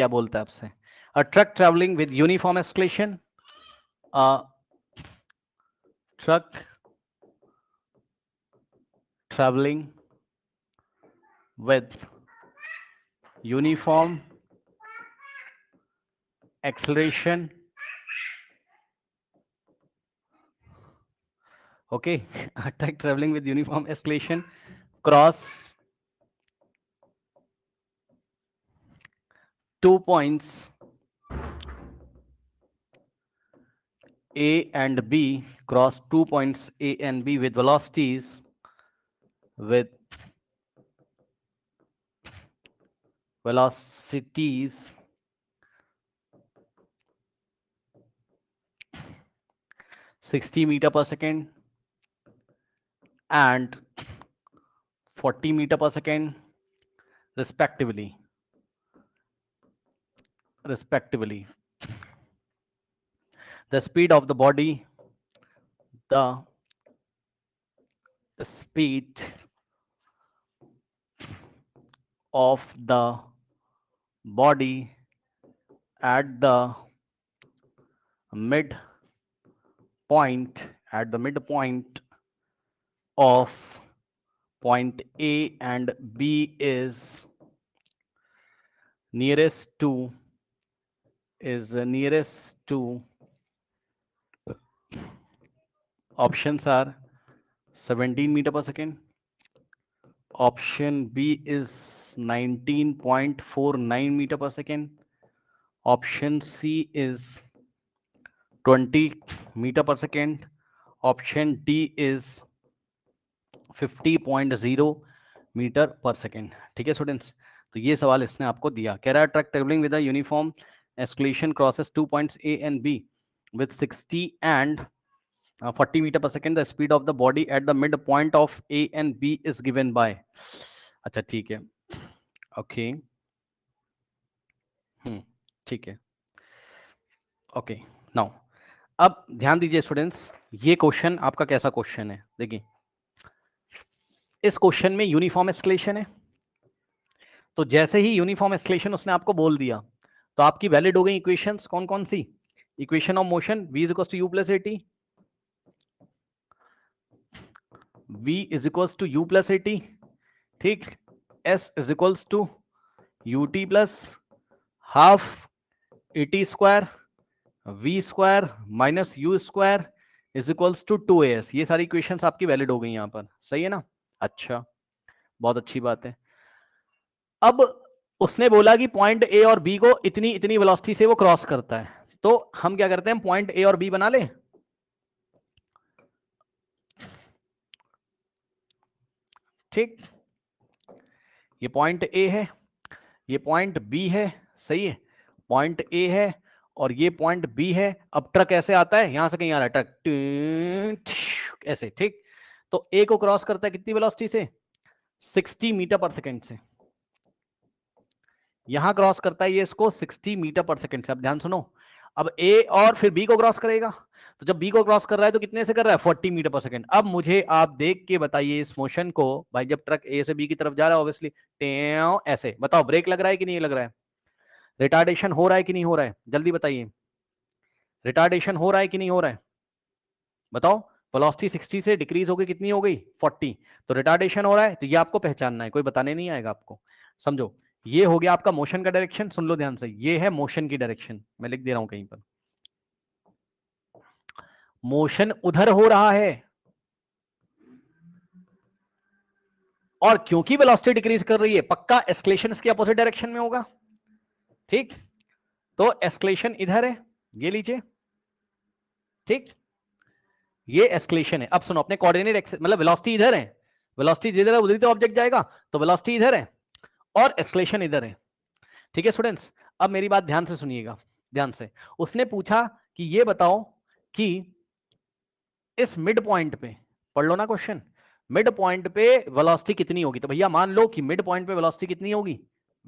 क्या बोलता है आपसे? A truck travelling with uniform acceleration, truck travelling with uniform acceleration, okay, a truck traveling with uniform acceleration cross 2 points A and B, cross 2 points A and B with velocities 60 meter per second and 40 meter per second respectively. The speed of the body, the speed of the body at the midpoint of point A and B is nearest to options are 17 meter per second, option B is 19.49 meter per second, option C is 20 meter per second, option D is 50.0 metre per second. ठीक है students, तो ये सवाल इसने आपको दिया। कह रहा है truck travelling with a uniform acceleration crosses 2 points A and B with 60 and 40 metre per second, the speed of the body at the mid point of A and B is given by. अच्छा ठीक है, okay, ठीक है, okay. Now अब ध्यान दीजिए students, ये question आपका कैसा क्वेश्चन है, देखिए इस क्वेश्चन में यूनिफॉर्म एस्केलेशन है, तो जैसे ही यूनिफॉर्म एस्केलेशन उसने आपको बोल दिया तो आपकी वैलिड हो गई इक्वेशंस कौन कौन सी? Equation of motion v is equals to U plus A T, v is equals to U plus A T, ठीक, s is equals to U T plus half A T square v square minus U square is equals to 2as। ये सारी equations आपकी valid हो गई यहां पर, सही है ना? अच्छा, बहुत अच्छी बात है। अब उसने बोला कि पॉइंट ए और बी को इतनी इतनी वेलोसिटी से वो क्रॉस करता है, तो हम क्या करते हैं, पॉइंट ए और बी बना ले। ठीक, ये पॉइंट ए है, ये पॉइंट बी है, सही है, पॉइंट ए है और ये पॉइंट बी है। अब ट्रक ऐसे आता है, यहां से कहीं आ रहा है ट्रक ऐसे, ठीक, तो ए को क्रॉस करता है कितनी वेलोसिटी से? 60 मीटर पर सेकेंड से। यहां क्रॉस करता है ये इसको 60 मीटर पर सेकेंड से। अब ध्यान सुनो, अब ए और फिर बी को क्रॉस करेगा, तो जब बी को क्रॉस कर रहा है तो कितने से कर रहा है? 40 मीटर पर सेकेंड। अब मुझे आप देख के बताइए इस मोशन को, भाई जब ट्रक ए से बी की तरफ जा रहा है ऑब्वियसली ऐसे, बताओ ब्रेक लग रहा है कि नहीं लग रहा है? रिटार्डेशन हो रहा है कि नहीं हो रहा है? जल्दी बताइए, रिटार्डेशन हो रहा है कि नहीं हो रहा है? बताओ, वेलोसिटी 60 से डिक्रीज हो गई, कितनी हो गई? 40, तो रिटार्डेशन हो रहा है, तो ये आपको पहचानना है, कोई बताने नहीं आएगा आपको। समझो, ये हो गया आपका मोशन का डायरेक्शन। सुन लो ध्यान से, ये है मोशन की डायरेक्शन, मैं लिख दे रहा हूं कहीं पर, मोशन उधर हो रहा है और क्योंकि वेलोसिटी डिक्रीज कर रही है, पक्का एस्केलेशन इसके अपोजिट डायरेक्शन में होगा, ठीक, तो एस्केलेशन इधर है, ये लीजिए, ठीक, ये एस्केलेशन है। अब सुनो, अपने कोऑर्डिनेट मतलब वेलोसिटी इधर है, वेलोसिटी जिधर है उधर ही तो ऑब्जेक्ट जाएगा, तो वेलोसिटी इधर है और एस्केलेशन इधर है। ठीक है स्टूडेंट्स, अब मेरी बात ध्यान से सुनिएगा, ध्यान से। उसने पूछा कि ये बताओ कि इस मिड पॉइंट पे, पढ़ लो ना क्वेश्चन, मिड पॉइंट पे वेलोसिटी कितनी होगी? तो भैया मान लो कि मिड पॉइंट पे वेलोसिटी कितनी होगी?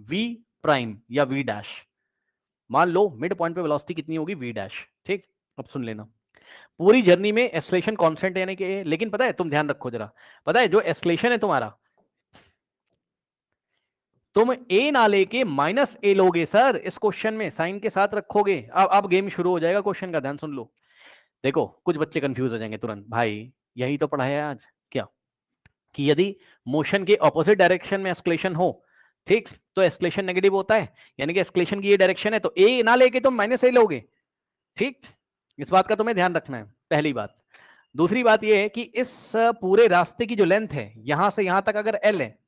v प्राइम या v डैश। मान लो मिड पॉइंट पे वेलोसिटी कितनी होगी? v डैश, ठीक। अब सुन लेना, पूरी जर्नी में एक्सेलरेशन कांस्टेंट यानी कि, लेकिन पता है, तुम ध्यान रखो जरा, पता है जो एक्सेलरेशन है तुम्हारा, तुम ए ना लेके माइनस ए लोगे सर, इस क्वेश्चन में साइन के साथ रखोगे। अब गेम शुरू हो जाएगा क्वेश्चन का, ध्यान सुन लो। देखो कुछ बच्चे कंफ्यूज हो जाएंगे तुरंत, भाई यही तो पढ़ाया आज क्या, कि यदि मोशन के ऑपोजिट डायरेक्शन में एस्केलेशन हो, ठीक, तो एस्केलेशन नेगेटिव होता है, यानी कि एस्केलेशन की ये डायरेक्शन है तो ए ना लेके तुम माइनस ए लोगे, ठीक। इस बात का तुम्हें ध्यान रखना है, पहली बात। दूसरी बात यह है कि इस पूरे रास्ते की जो लेंथ है यहां से यहां तक अगर एल है,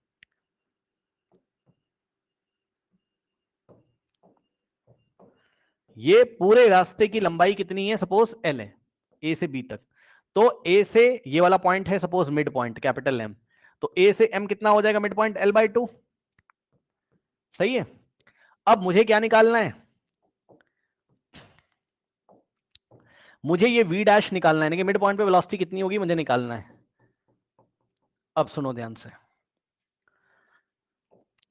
ये पूरे रास्ते की लंबाई कितनी है, सपोज एल है, ए से बी तक, तो ए से ये वाला पॉइंट है suppose mid point capital M, तो ए से एम कितना हो जाएगा मिड पॉइंट, L/2, सही है। अब मुझे क्या निकालना है, मुझे ये V डैश निकालना है, यानी कि मिड पॉइंट पे वेलोसिटी कितनी होगी मुझे निकालना है। अब सुनो ध्यान से,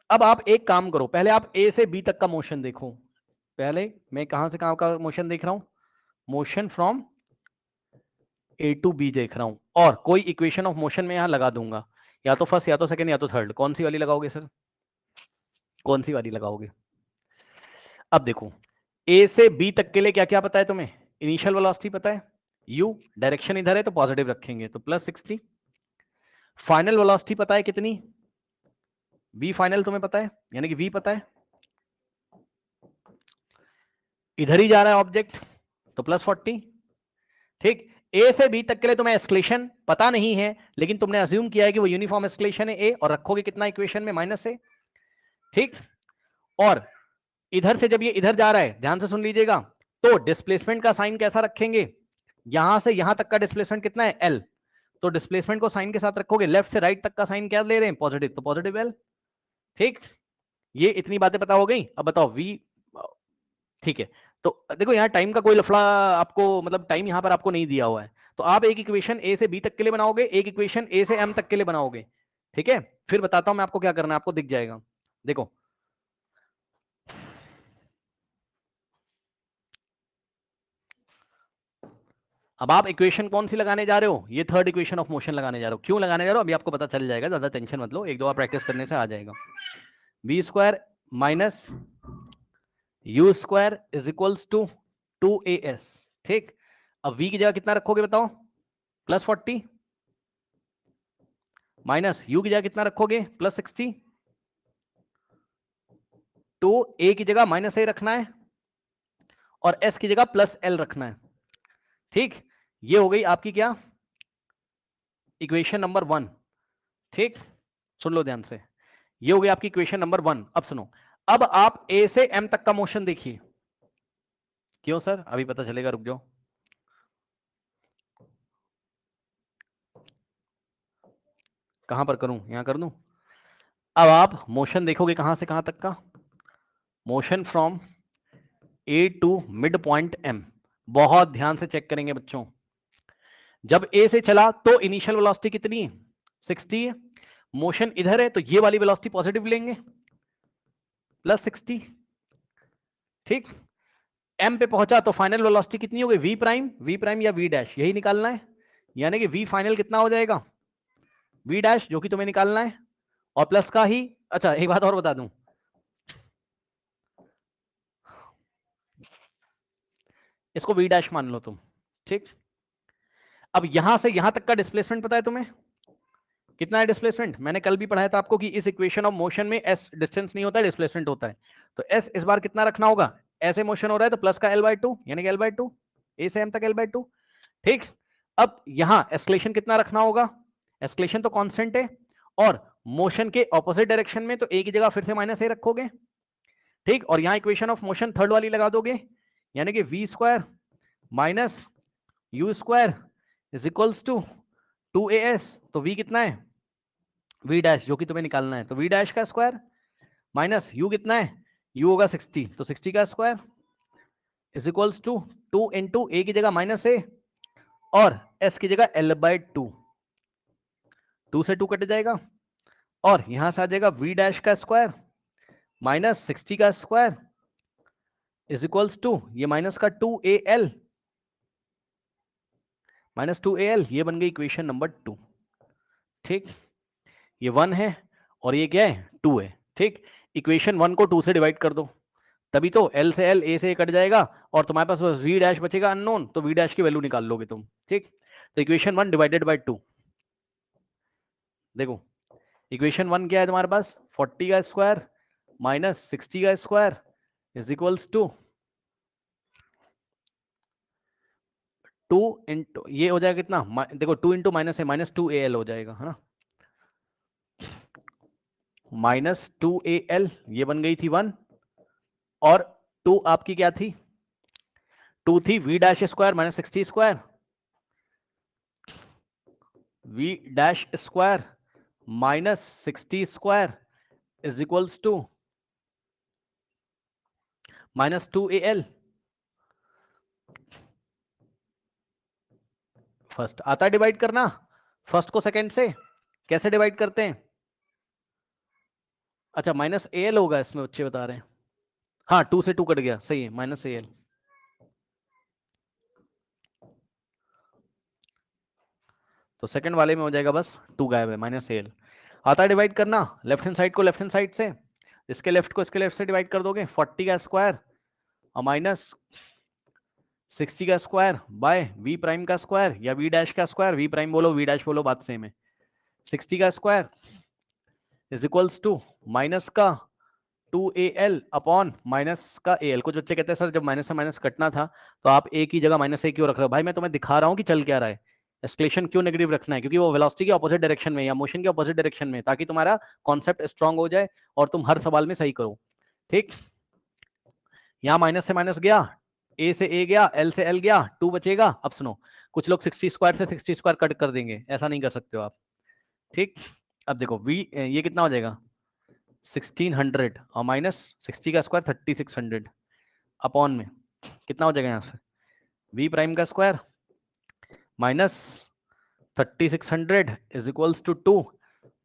अब आप एक काम करो, पहले आप ए से बी तक का मोशन देखो। पहले मैं कहां से कहां का मोशन देख रहा हूं, motion from A to B देख रहा हूं, और कोई इक्वेशन ऑफ मोशन में यहां लगा दूंगा, या तो फर्स्ट या तो सेकंड या तो थर्ड, कौन सी वाली लगाओगे सर, कौन सी वाली लगाओगे। अब देखो ए से बी तक के लिए क्या क्या पता है तुम्हें, इनिशियल वेलोसिटी पता है, u, डायरेक्शन इधर है तो पॉजिटिव रखेंगे तो +60, फाइनल वेलोसिटी पता है कितनी, v फाइनल तुम्हें पता है, यानी कि v पता है, इधर ही जा रहा है ऑब्जेक्ट तो +40, ठीक। ए से बी तक के लिए तुम्हें एस्केलेशन पता नहीं है, लेकिन तुमने अज्यूम किया है कि वो यूनिफॉर्म एस्केलेशन है ए, और रखोगे कितना इक्वेशन में -a, ठीक। और इधर से जब ये इधर जा रहा है, ध्यान से सुन लीजिएगा, तो डिस्प्लेसमेंट का साइन कैसा रखेंगे, यहां से यहां तक का डिस्प्लेसमेंट कितना है L, तो डिस्प्लेसमेंट को साइन के साथ रखोगे, लेफ्ट से राइट तक का साइन क्या ले रहे हैं, पॉजिटिव, तो पॉजिटिव L, ठीक। ये इतनी बातें पता हो गई। अब बताओ V, ठीक है। तो देखो यहाँ टाइम का कोई लफड़ा आपको, मतलब टाइम यहाँ पर आपको नहीं दिया हुआ है, तो आप एक इक्वेशन ए से बी तक के लिए बनाओगे, एक इक्वेशन ए से एम तक के लिए बनाओगे, ठीक है। फिर बताता हूं मैं आपको क्या करना है, आपको दिख जाएगा। देखो अब आप इक्वेशन कौन सी लगाने जा रहे हो, ये थर्ड इक्वेशन ऑफ मोशन लगाने जा रहे हो। क्यों लगाने जा रहे हो अभी आपको पता चल जाएगा, ज्यादा टेंशन मत लो, एक दो बार प्रैक्टिस करने से आ जाएगा। v² minus u² is equals to 2as, ठीक। अब v की जगह कितना रखोगे बताओ, +40, माइनस u की जगह कितना रखोगे, +60, तो a की जगह -a रखना है और s की जगह +l रखना है, ठीक। ये हो गई आपकी क्या, इक्वेशन नंबर 1, ठीक। सुन लो ध्यान से, ये हो गई आपकी इक्वेशन नंबर 1। अब सुनो, अब आप a से m तक का मोशन देखिए। क्यों सर, अभी पता चलेगा, रुक जाओ। कहां पर करूं, यहां कर दूं। अब आप मोशन देखोगे कहां से कहां तक का, motion from A to mid point m, बहुत ध्यान से चेक करेंगे बच्चों। जब ए से चला तो इनिशियल वेलोसिटी कितनी है, 60 है। मोशन इधर है तो ये वाली वेलोसिटी पॉजिटिव लेंगे, +60, ठीक। एम पे पहुंचा तो फाइनल वेलोसिटी कितनी हो गई, वी प्राइम या वी डैश, यही निकालना है, यानी कि वी फाइनल कितना हो जाएगा, वी डैश, जो कि तुम्हें निकालना है, और प्लस का ही, अच्छा एक बात और बता दूं, इसको वी डैश मान लो तुम, ठीक। अब यहां से यहां तक का डिस्प्लेसमेंट पता है तुम्हें कितना है डिस्प्लेसमेंट, मैंने कल भी पढ़ाया था आपको कि इस इक्वेशन ऑफ मोशन में एस डिस्टेंस नहीं होता है, डिस्प्लेसमेंट होता है। तो एस इस बार कितना रखना होगा, ऐसे मोशन हो रहा है तो प्लस का L/2, यानी कि L/2, ए से एम तक L/2, ठीक। अब यहां एस्केलेशन कितना रखना होगा, एस्केलेशन तो कांस्टेंट है, और मोशन के ऑपोजिट डायरेक्शन में तो ए की जगह फिर से -a रखोगे, ठीक। और यहां इक्वेशन ऑफ मोशन थर्ड वाली लगा दोगे, यानी कि v² minus u² is equals to 2as, तो v कितना है, v डैश, जो कि तुम्हें निकालना है, तो v डैश का स्क्वायर माइनस u कितना है, u होगा 60, तो 60 का square is equals to 2 into A की जगह -a और s की जगह L/2, 2 से 2 कट जाएगा, और यहां से आ जाएगा v डैश का स्क्वायर माइनस 60 का स्क्वायर इज इक्वल्स टू, ये माइनस का 2al, -2al, ये बन गई इक्वेशन नंबर 2, ठीक। ये 1 है और ये क्या है, 2 है, ठीक। इक्वेशन 1 को 2 से डिवाइड कर दो, तभी तो एल से एल, ए से ए कट जाएगा और तुम्हारे पास बस वी डैश बचेगा अननोन, तो वी डैश की वैल्यू निकाल लोगे तुम। ठीक, तो इक्वेशन 1 डिवाइडेड बाय 2, देखो इक्वेशन 1 क्या है तुम्हारे पास, 40 का स्क्वायर माइनस 60 का square is equals to 2 into ये हो जाएगा कितना, देखो 2 इंटू माइनस है, माइनस 2al हो जाएगा, है ना, माइनस 2al, ये बन गई थी 1, और 2 आपकी क्या थी, 2 थी v dash square minus 60 square, v dash square minus 60 square is equals to minus 2al। First आता है डिवाइड करना, फर्स्ट को सेकंड से कैसे डिवाइड करते हैं, अच्छा माइनस al होगा इसमें, बच्चे बता रहे हैं, हाँ 2 से 2 कट गया, सही है, माइनस al। तो सेकंड वाले में हो जाएगा बस 2 गायब है, माइनस al। आता है डिवाइड करना, लेफ्ट हैंड साइड को लेफ्ट हैंड साइड से, इसके लेफ्ट को इसके लेफ्ट से डिवाइड कर दोगे, 40 का स्क्वायर और माइनस 60 का स्क्वायर बाय v प्राइम का स्क्वायर या v डैश का स्क्वायर, v प्राइम बोलो v डैश बोलो, बात सेम है, 60 का square is equals to minus का 2al अपॉन माइनस का al। कुछ बच्चे कहते हैं सर जब माइनस से माइनस कटना था तो आप a की जगह माइनस a क्यों रख रहे हो, भाई मैं तुम्हें दिखा रहा हूं कि चल क्या रहा है, एस्केलेशन क्यों नेगेटिव रखना है, क्योंकि वो वेलोसिटी के ऑपोजिट डायरेक्शन में या मोशन के ऑपोजिट डायरेक्शन में, ताकि तुम्हारा कॉन्सेप्ट स्ट्रांग हो जाए और तुम हर सवाल में सही करो। ठीक, यहाँ माइनस से माइनस गया, a से a गया, l से l गया, 2 बचेगा। अब सुनो, कुछ लोग 60 स्क्वायर से 60 स्क्वायर कट कर देंगे, ऐसा नहीं कर सकते हो आप। ठीक, अब देखो v ये कितना हो जाएगा 1600 और माइनस 60 का स्क्वायर 3600 अपॉन में कितना हो जाएगा यहाँ से v प्राइम का square minus 3600 is equals to 2।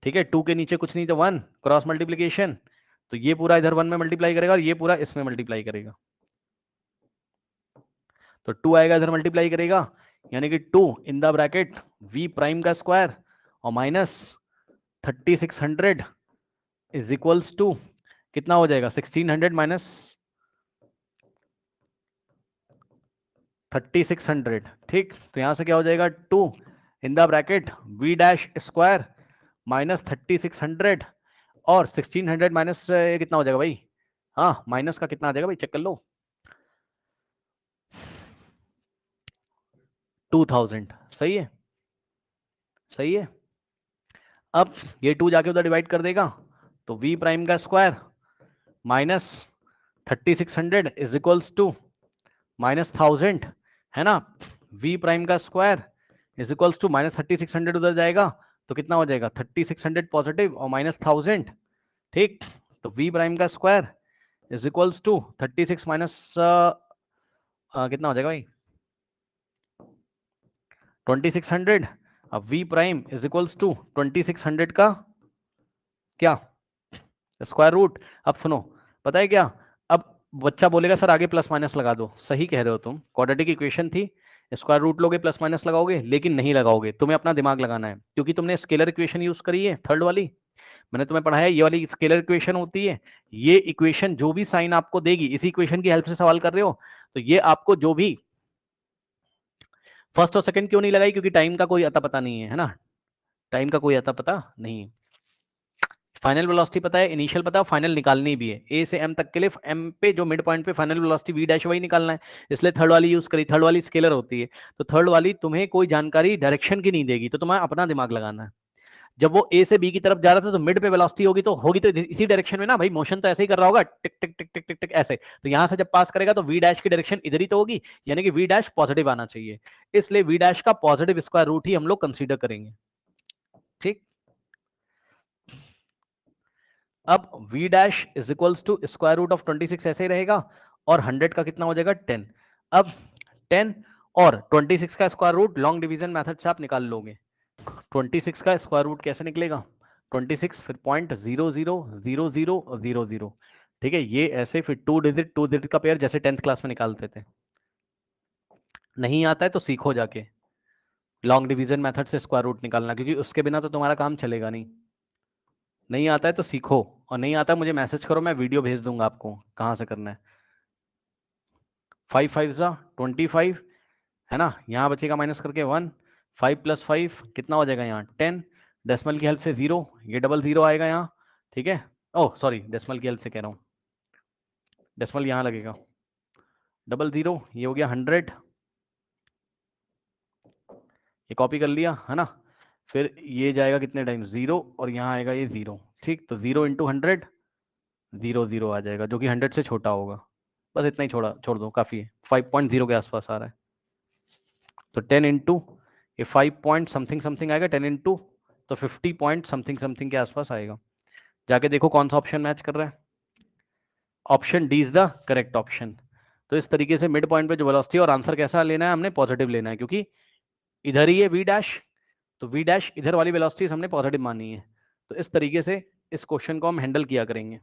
ठीक है, 2 के नीचे कुछ नहीं तो 1, क्रॉस मल्टीप्लीकेशन, तो ये पूरा इधर 1 में मल्टीप्लाई करेगा और ये पूरा इसमें मल्टीप्लाई करेगा, तो 2 आएगा इधर मल्टीप्लाई करेगा, यानी कि 2 in the bracket v prime का स्क्वायर और माइनस 3600 इज इक्वल्स टू कितना हो जाएगा 1600 माइनस 3600। ठीक, तो यहां से क्या हो जाएगा 2 in the bracket v dash square minus 3600 और 1600 माइनस कितना हो जाएगा भाई, हाँ माइनस का कितना आ जाएगा भाई, चेक कर लो 2000। सही है, सही है। अब ये 2 जाके उधर डिवाइड कर देगा, तो v प्राइम का square minus 3600 is equals to minus 1000, है ना, v प्राइम का square is equals to minus 3600 उधर जाएगा तो कितना हो जाएगा 3600 पॉजिटिव और माइनस 1000। ठीक, तो v प्राइम का square is equals to 36 minus कितना हो जाएगा भाई 2600। अब v prime is equals to 2600 का क्या स्क्वायर रूट। अब सुनो, पता है क्या, अब बच्चा बोलेगा सर आगे प्लस माइनस लगा दो, सही कह रहे हो तुम, क्वाड्रेटिक इक्वेशन थी, स्क्वायर रूट लोगे प्लस माइनस लगाओगे, लेकिन नहीं लगाओगे, तुम्हें अपना दिमाग लगाना है, क्योंकि तुमने स्केलर इक्वेशन यूज करी है थर्ड वाली, मैंने तुम्हें पढ़ाया ये वाली स्केलर इक्वेशन होती है, ये इक्वेशन जो भी साइन आपको देगी, इसी इक्वेशन की हेल्प से सवाल कर रहे हो, तो ये आपको जो भी फर्स्ट और सेकंड क्यों नहीं लगाई, क्योंकि टाइम का कोई अता पता नहीं है ना, टाइम का कोई अता पता नहीं है, फाइनल वेलोसिटी पता है, इनिशियल पता है, फाइनल निकालनी भी है, ए से एम तक के लिए एम पे जो मिड पॉइंट पे फाइनल वेलोसिटी वी डैश वही निकालना है, इसलिए थर्ड वाली यूज करी, थर्ड वाली स्केलर होती है, तो थर्ड वाली तुम्हें कोई जानकारी डायरेक्शन की नहीं देगी, तो तुम्हें अपना दिमाग लगाना है। जब वो ए से बी की तरफ जा रहा था तो मिड पे वेलोसिटी होगी तो इसी डायरेक्शन में ना भाई, मोशन तो ऐसे ही कर रहा होगा, टिक टिक टिक टिक टिक टिक ऐसे, तो यहां से जब पास करेगा तो वी डैश की डायरेक्शन इधर ही तो होगी, यानी कि वी डैश पॉजिटिव आना चाहिए, इसलिए वी डैश का पॉजिटिव स्क्वायर रूट ही हम लोग कंसीडर करेंगे। ठीक, अब v dash is equals to square root of 26 ऐसे ही रहेगा, और 100 का कितना हो जाएगा 10। अब 10 और 26 का square root long division method से आप निकाल लोगे, 26 का स्क्वायर रूट कैसे निकलेगा 26 फिर 0.000000, ठीक है, ये ऐसे फिर टू डिजिट का पेयर जैसे 10th क्लास में निकालते थे। नहीं आता है तो सीखो जाके लॉन्ग डिवीजन मेथड से स्क्वायर रूट निकालना, क्योंकि उसके बिना तो तुम्हारा काम चलेगा नहीं, नहीं आता है तो सीखो, और नहीं आता मुझे मैसेज करो, मैं वीडियो भेज दूंगा आपको कहाँ से करना है। 5 5 जा 25 है ना, यहाँ बचेगा माइनस करके 1, 5 + 5 कितना हो जाएगा यहाँ 10, डेसिमल की हेल्प से 0, ये डबल 0 आएगा यहाँ, ठीक है। ओह सॉरी, डेसिमल की हेल्प से कह रहा हूँ, डेसिमल यहाँ लगेगा, डबल 0 ये हो गया 100, ये कॉपी कर लिया है ना। फिर ये जाएगा कितने टाइम 0 और यहाँ आएगा ये 0, ठीक। तो 0 × 100 0 0 आ जाएगा जो कि 100 से छोटा होगा। बस इतना ही छोड़ दो, काफ़ी है। 5.0 के आसपास आ रहा है। तो 10 इंटू ये 5 पॉइंट समथिंग समथिंग आएगा, 10 इंटू तो 50 पॉइंट समथिंग समथिंग के आसपास आएगा। जाके देखो कौन सा ऑप्शन मैच कर रहा है। Option D is the correct option. तो इस तरीके से मिड पॉइंट पे जो वेलोसिटी, और आंसर कैसा लेना है हमने, पॉजिटिव लेना है, क्योंकि इधर ही है वी डैश, तो वी डैश इधर वाली वेलोसिटी हमने पॉजिटिव मानी है। तो इस तरीके से इस क्वेश्चन को हम हैंडल किया करेंगे।